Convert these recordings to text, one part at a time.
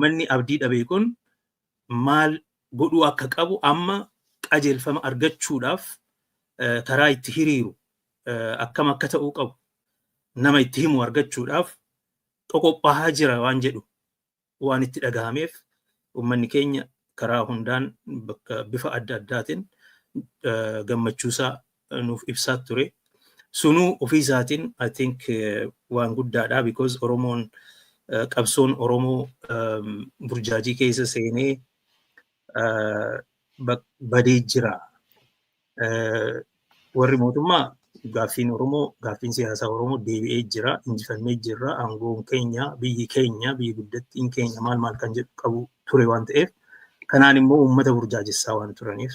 ummanni abdii dhabe kun maal godhuu akka qabu amma qajeelfama argachuudhaaf karaa itti hiriiru akkam akka ta'uu qabu nama itti himu argachuudhaaf qophaa'aa jira waan jedhu waan itti dhagahameef ummanni keenya karaa hundaan bakka bifa adda addaatiin gammachuusaa nuuf ibsaa ture. Sunuu ofii isaatiin I think waan guddaadha because Oromoon qabsoon Oromoo burjaajii keessa seenee badee jira. Warri mootummaa gaaffiin Oromoo, gaaffiin siyaasaa Oromoo deebi'ee jira, injifannee jira, aangoon keenya, biyyi guddattiin keenya maal kan jedhu qabu ture waan ta'eef, kanaan immoo uummata burjaajessaa waan turaniif,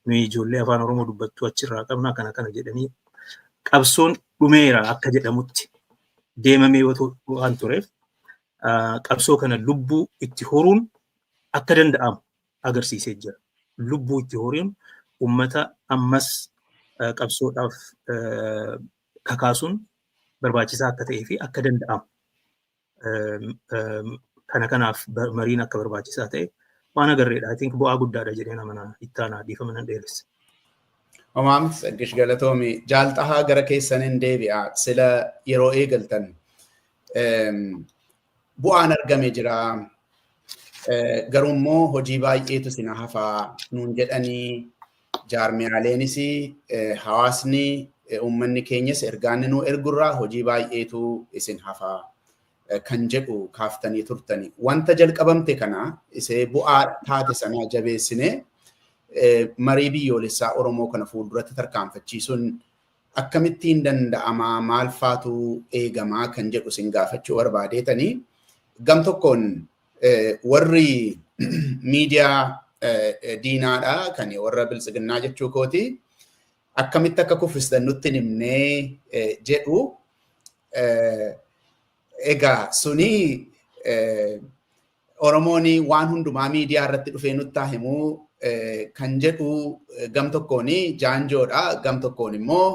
nuyi ijoollee afaan Oromoo dubbattuu achirraa qabna kana jedhanii qabsoon dhumeera akka jedhamutti deemamee waan tureef, qabsoo kana lubbuu itti horuun akka danda'amu agarsiisee jira. Lubbuu itti horuun uummata ammas qabsoodhaaf kakaasuun barbaachisaa akka ta'ee fi akka danda'amu kanaaf mariin akka barbaachisaa ta'e waan agarreedha. I think bu'aa guddaadha jedhee nama ittaanaa dhiifama nan dheeressa. Omaam Saggish Galatoomi jaaltahaa gara keessaniin deebi'a sila yeroo eegaltan bu'aan argame jira garuu immoo hojii baay'eetu sina hafaa nuun jedhanii jaarmiyaaleenis hawaasni uummanni keenyas ergaan nu ergurraa hojii baay'eetu isin hafaa kan jedhu kaaftanii turtani. Wanta jalqabamte kana isee bu'aa taate sana jabeessine marii biyyoolessaa Oromoo kana fuulduratti tarkaanfachiisuun akkamittiin danda'amaa maal faatu eegamaa kan jedhu sin gaafachuu barbaadeetanii gam tokkoon warri miidiyaa diinaadha kan warra biltsiginnaa jechuu kooti akkamitti akka kuffistan nutti himnee jedhu egaa suni Oromoon waan hundumaa miidiyaa irratti dhufee nutti himuu kan jedhu gam tokkoon jaanjoodha gam tokkoon immoo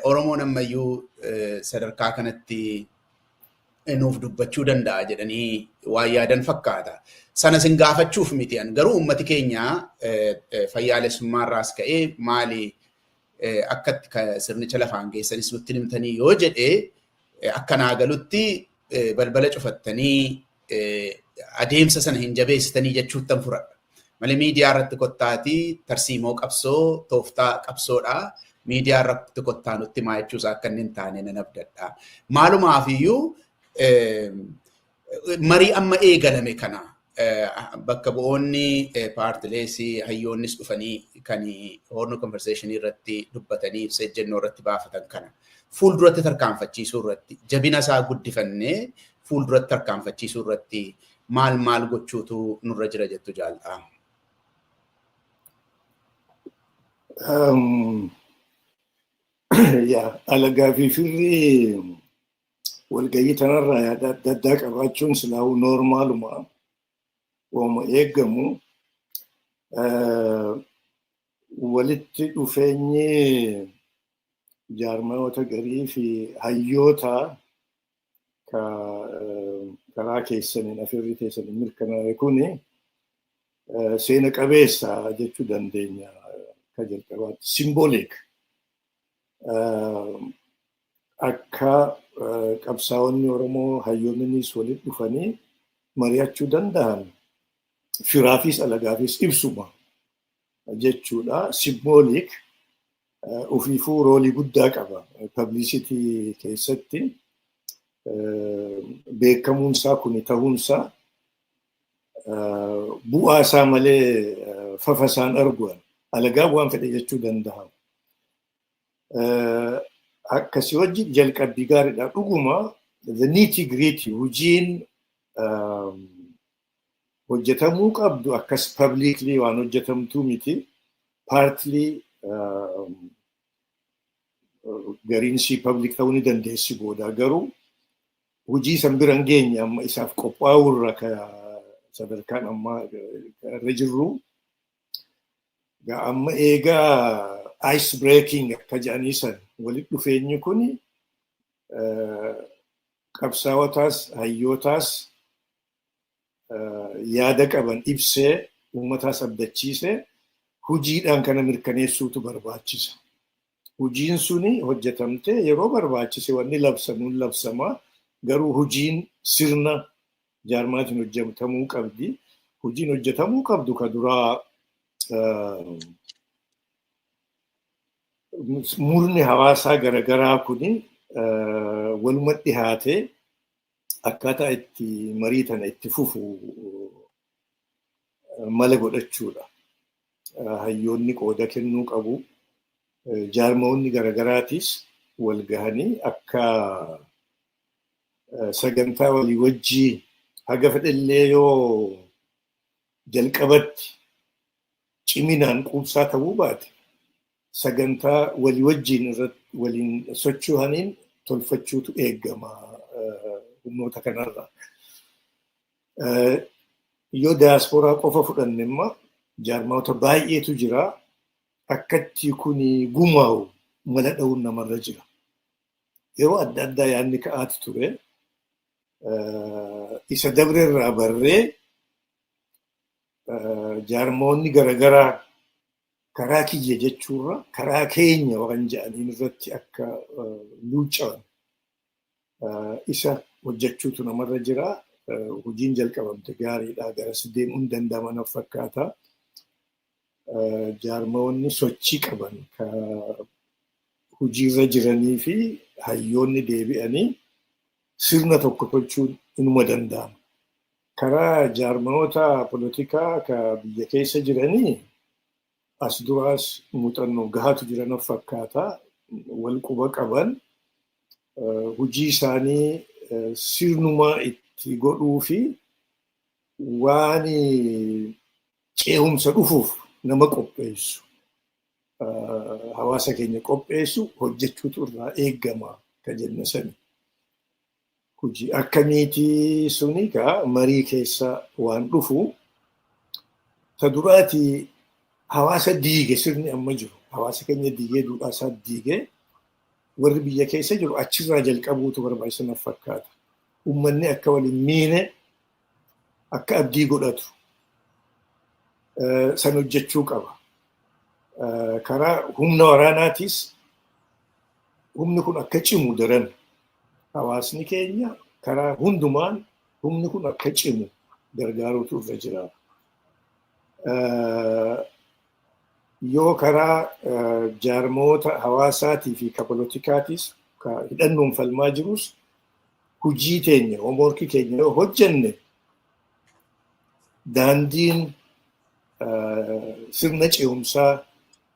Oromoon ammayyuu sadarkaa kanatti nuuf dubbachuu danda'a jedhanii waan yaadan fakkaata. Sana sin gaafachuuf miti garuu uummati keenya fayyaalessummaarraas ka'ee maali akkatti sirnicha lafaan geessanis nutti himtanii yoo jedhee akkanaa galutti balbala cufattanii adeemsa sana hin jabeessitanii jechuuttan furadha. Malee miidiyaa irratti kottaatii tarsiimoo qabsoo tooftaa qabsoodhaa miidiyaa irratti kottaa nutti maa jechuusaa akka inni hin taane nan abdadha. Maalumaafiyyuu marii amma eegalame kana bakka bu'oonni paartilees hayyoonnis dhufanii kan Horn Conversation irratti dubbatanii ibsa ejjennoo irratti baafatan kana fuulduratti tarkaanfachiisuu irratti jabina isaa guddifannee fuulduratti tarkaanfachiisuu irratti maal gochuutu nurra jira jettu jaalladha. Alagaa fi firri walgayii tanarraa yaada adda addaa qabaachuun silaa'uu noormaaluma waama eegamu walitti dhufeenyi jaarmayoota garii fi hayyoota karaa keessaniin afirri keessaniin mirkanaa'e kuni seena qabeessa jechuu dandeenya ka jalqabaatti simboolik akka qabsaa'onni Oromoo hayyoonnis walitti dhufanii mari'achuu danda'an firaafis alagaafis ibsuma jechuudha. Simboolik ofiifuu roolii guddaa qaba publicity keessatti beekamuunsaa kuni ta'uunsaa bu'aa isaa malee fafasaan arguan alagaa waan fedhe jechuu danda'a. Akkasii wajjin jalqabbii gaariidha dhuguma the nitty-gritty hojiin hojjetamuu qabdu akkas publicly waan hojjetamtuu miti partly gariinsii public ta'uu ni dandeessi booda garuu hojii san bira hin geenye amma isaaf qophaa'urra sadarkaan amma irra jirru amma eegaa ice breaking akka jedhanii san walitti dhufeenyi kun qabsaa'otaas hayyootaas yaada qaban ibsee uummataa abdachiisee hojiidhaan kana mirkaneessuutu barbaachisa. Hojiin suni hojjetamtee yeroo barbaachise wanni labsamuun labsamaa garuu hojiin sirna jaarmaatiin hojjetamuu qabdi. Hojiin hojjetamuu qabdu ka duraa murni hawaasaa garagaraa kuni walumatti dhihaatee akkaataa itti marii tana itti fufu mala godhachuudha. Hayyoonni qooda kennuu qabu. Jaarmoonni garagaraatiis wal gahanii akka sagantaa walii wajjii haga fedhallee yoo jalqabatti ciminaan quubsaa ta'uu baate sagantaa walii wajjiin irratti waliin socho'aniin tolfachuutu eeggama humnoota kanarraa. Yoo diyaasporaa qofa fudhanne immoo jaarmoota baay'eetu jira. Akkatti kuni gumaa'u mala dha'uun namarra jira. Yeroo adda addaa yaadni ka'aatu ture. Isa dabrerraa barree jaarmoonni garagaraa karaa kiyya jechuurra karaa keenya waan jedhaniin irratti akka luuca'an isa hojjechuutu namarra jira. Hojiin jalqabamte gaariidha. Garas deemuun danda'ama fakkaata. Jaarmoonni sochii qaban ka hojiirra jiranii fi hayyoonni deebi'anii sirna tokko tolchuun inuma danda'ama. Karaa jaarmoota polotikaa ka biyya keessa jiranii as duraas muuxannoo gahaatu jiran fakkaata. Wal quba qaban hojii isaanii sirnumaa itti godhuu fi waan ce'umsa dhufuuf nama qopheessu hawaasa keenya qopheessu hojjechuutu irraa eeggama ka jenna sani. Hojii akkamiitii suni ka marii keessa waan dhufu ta duraati hawaasa diige sirni amma jiru. Hawaasa keenya diigee duudhaasaa diigee warri biyya keessa jiru achirraa jalqabuutu barbaachisan fakkaata. Uummanni akka waliin miine akka abdii godhatu san hojjechuu qaba. Karaa humna waraanaatis humni kun akka cimu daran hawaasni keenya karaa hundumaan humni kun akka cimu gargaaruutu irra jira. Yoo karaa jaarmoota hawaasaatii fi ka polotikaatis ka hidhannoon falmaa jirus hojii teenya hoomworkii keenya yoo hojjenne daandiin sirna ce'umsaa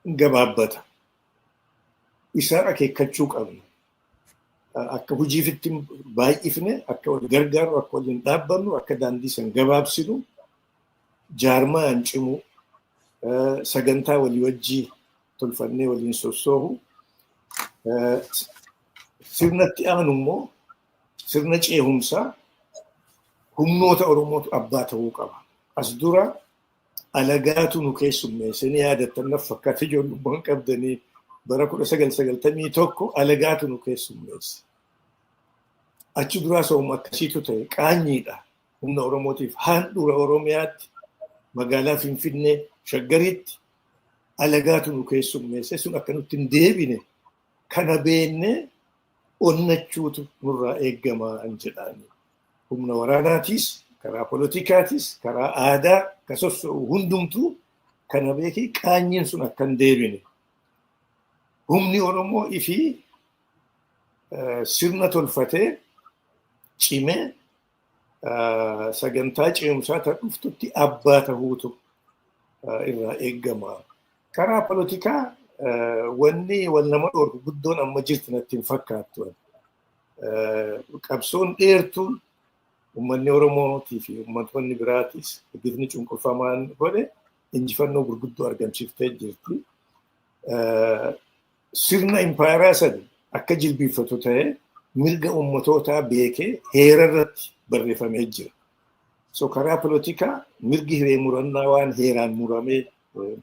gabaabbata. Isaan akeekkachuu qabna. Akka hojiifitti baay'ifne, akka wal gargaaru, akka waliin dhaabbannu, akka daandii san gabaabsinu, jaarmaan cimu, sagantaa walii wajjii tolfannee waliin sossoohu. Sirnatti aanu immoo sirna ce'umsaa humnoota Oromootu abbaa ta'uu qaba. As dura alagaatu nu keessummeesse ni yaadattan fakkaata ijoollummaan qabdanii bara 1991 alagaatu nu keessummeesse. Achi duraa sooma akkasiitu ta'e qaanyiidha. Humna Oromootiif handhuura Oromiyaatti magaalaa Finfinnee Shaggaritti alagaatu nu keessummeesse. Sun akka nutti hin deebine kana beenne onnachuutu nurraa eeggamaa jedhaani. Humna waraanaatis karaa polotikaatis karaa aadaa ka sossoo'u hundumtuu kana beekii qaanyiin sun akka hin deebine. Humni Oromoo ifii sirna tolfatee cimee sagantaa ce'umsaa ta dhuftutti abbaa ta'uutu irraa eeggama. Karaa polotikaa wanni wal nama dhoorku guddoon amma jirti natti hin fakkaattu. Qabsoon dheertuun uummanni Oromootii fi uummattoonni biraatis bifni cunqurfamaan godhe injifannoo gurguddoo argamsiiftee jirti. Sirna impaayaraa sadi akka jilbiifatu ta'ee mirga uummatootaa beekee heera irratti barreeffamee jira. So karaa polotikaa mirgi hiree murannaa waan heeraan muramee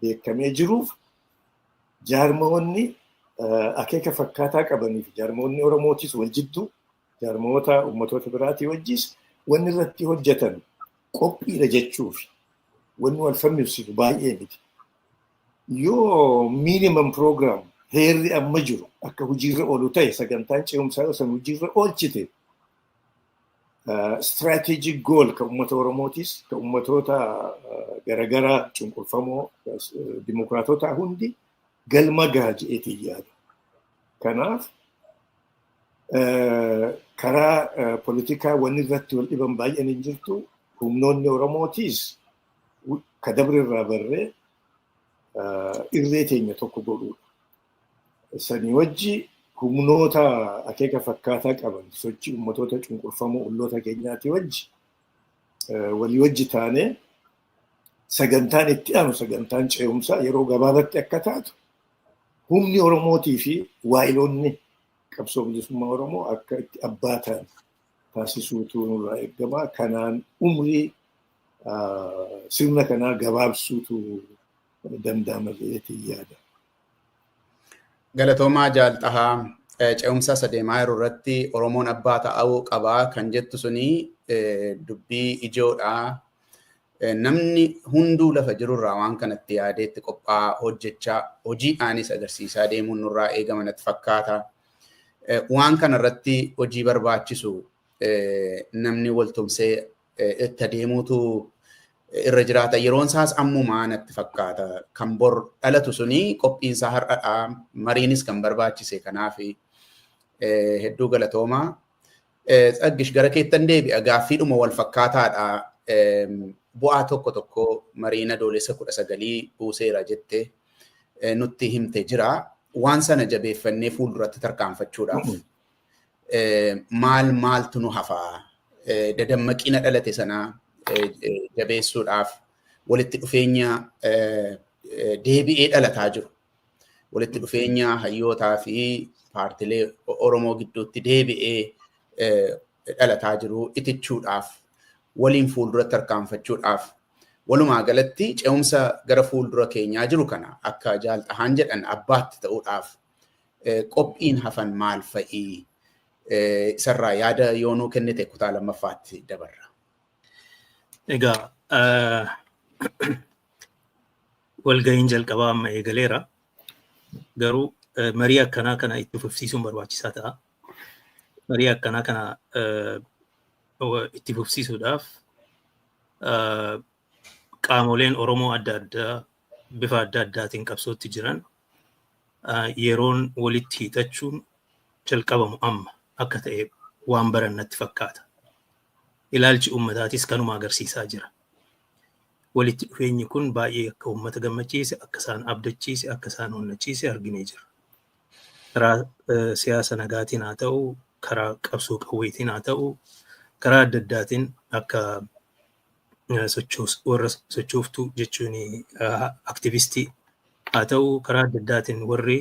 beekamee jiruuf jaarmoonni akeeka fakkaataa qabanii fi jaarmoonni Oromootis wal jidduu jaarmoota uummattoota biraatii wajjis wanni irratti hojjetan qophiidha jechuuf wanni wal falmisiisu baay'ee miti. Yoo minimum program heerri amma jiru akka hojiirra oolu ta'e sagantaan ce'umsaa yoo san hojiirra oolchite strategic goal kan uummata Oromootis kan uummatoota garagaraa cunqurfamoo dimokiraatota hundi galma gaha je'eetiin yaadu. Kanaaf karaa politikaa wanni irratti wal dhiban baay'een hin jirtu. Humnoonni Oromootis ka dabre irraa barree irree teenya tokko godhuudha. Sanii wajji humnoota akeeka fakkaataa qaban sochii uummatoota cunqurfamoo olloota keenyaati wajji walii wajji taanee sagantaan itti aanu sagantaan ce'umsaa yeroo gabaabatti akka taatu humni Oromootii fi waa'iloonni qabsoo bilisummaa Oromoo akka itti abbaa ta'an taasisuutu nurraa eegama. Kanaan umrii sirna kanaa gabaabsuutu danda'ama jedheetiin yaada. Galatoomaa Jaalxahaa ce'umsa sadeemaa yeroo irratti Oromoon abbaa ta'uu qabaa kan jettu suni dubbii ijoodha. Namni hunduu lafa jirurraa waan kanatti yaadeetti qophaa'aa hojjechaa hojiidhaanis agarsiisaa deemuun nurraa eegama natti fakkaata. Waan kana irratti hojii barbaachisu namni waltumsee itti adeemuutu irra jiraata. Yeroon isaas ammumaa natti fakkaata. Kan bor dhalatu suni qophiinsaa har'adhaa. Mariinis kan barbaachise kanaaf hedduu galatoomaa. Tsaggish gara keettan deebi'a gaaffiidhuma wal fakkaataadha. Bu'aa tokko tokko mariin adoolessa 19 buuseera jettee nutti himte jira. Waan sana jabeeffannee fuulduratti tarkaanfachuudhaaf maaltu nu hafaa? Dadammaqina dhalate sana jabeessuudhaaf walitti dhufeenya deebi'ee dhalataa jiru. Walitti dhufeenya hayyootaa fi paartilee Oromoo gidduutti deebi'ee dhalataa jiru itichuudhaaf waliin fuulduratti tarkaanfachuudhaaf walumaa galatti ce'umsa gara fuuldura keenyaa jiru kana akka Jaalxahaan jedhan abbaatti ta'uudhaaf qophiin hafan maal fa'ii isarraa yaada yoonuu kennite kutaa lammaffaatti dabarra. Egaa walga'iin jalqabaa amma eegaleera. Garuu marii akkanaa kana itti fufsiisuun barbaachisaa ta'a. Marii akkanaa kana itti fufsiisuudhaaf qaamoleen Oromoo adda addaa bifa adda addaatiin qabsootti jiran yeroon walitti hiixachuun jalqabamu amma akka ta'e waan barannatti fakkaata. Ilaalchi ummataatis kanuma agarsiisaa jira. Walitti dhufeenyi kun baay'ee akka ummata gammachiise, akka isaan abdachiise, akka isaan onnachiise arginee jira. Karaa siyaasa nagaatiin haa ta'u, karaa qabsoo qawweetiin haa ta'u, karaa adda addaatiin akka warra sochooftuu jechuun aktivistii haa ta'u, karaa adda addaatiin warri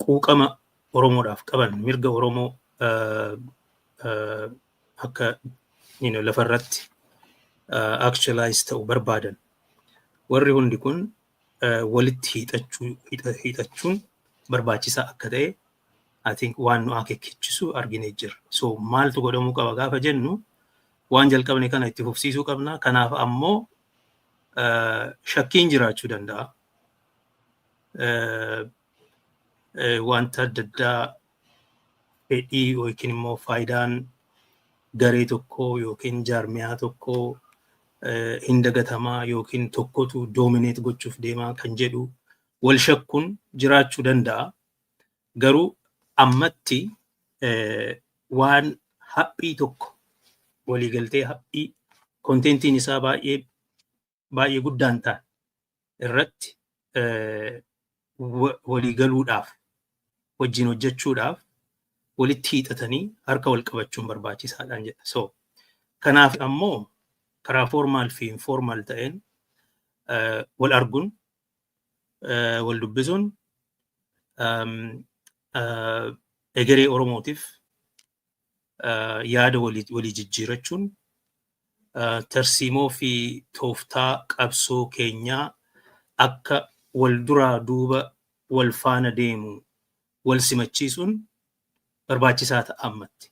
quuqama Oromoodhaaf qaban mirga Oromoo akka lafarratti actualize ta'u barbaadan. Warri hundi kun walitti hiixachuun barbaachisaa akka ta'e I think waan nu akeekkachiisu arginee jira. So maaltu godhamuu qaba gaafa jennu waan jalqabne kana itti fufsiisuu qabna. Kanaaf ammoo shakkiin jiraachuu danda'a. Wanta adda addaa fedhii yookiin immoo faayidaan garee tokkoo yookiin jaarmiyaa tokkoo hin dagatamaa yookiin tokkotu doomineet gochuuf deemaa kan jedhu wal shakkuun jiraachuu danda'a. Garuu ammatti waan haphii tokko waliigaltee haphii kontentiin isaa baay'ee guddaan ta'an irratti waliigaluudhaaf wajjin hojjechuudhaaf walitti hiixatanii harka wal qabachuun barbaachisaadhaan jedha. So kanaaf ammoo karaa formaal fi informaal ta'een wal arguun wal dubbisuun egeree Oromootiif yaada walii jijjiirachuun tarsiimoo fi tooftaa qabsoo keenyaa akka wal duraa duuba wal faana deemu wal simachiisuun barbaachisaa ta'a ammatti.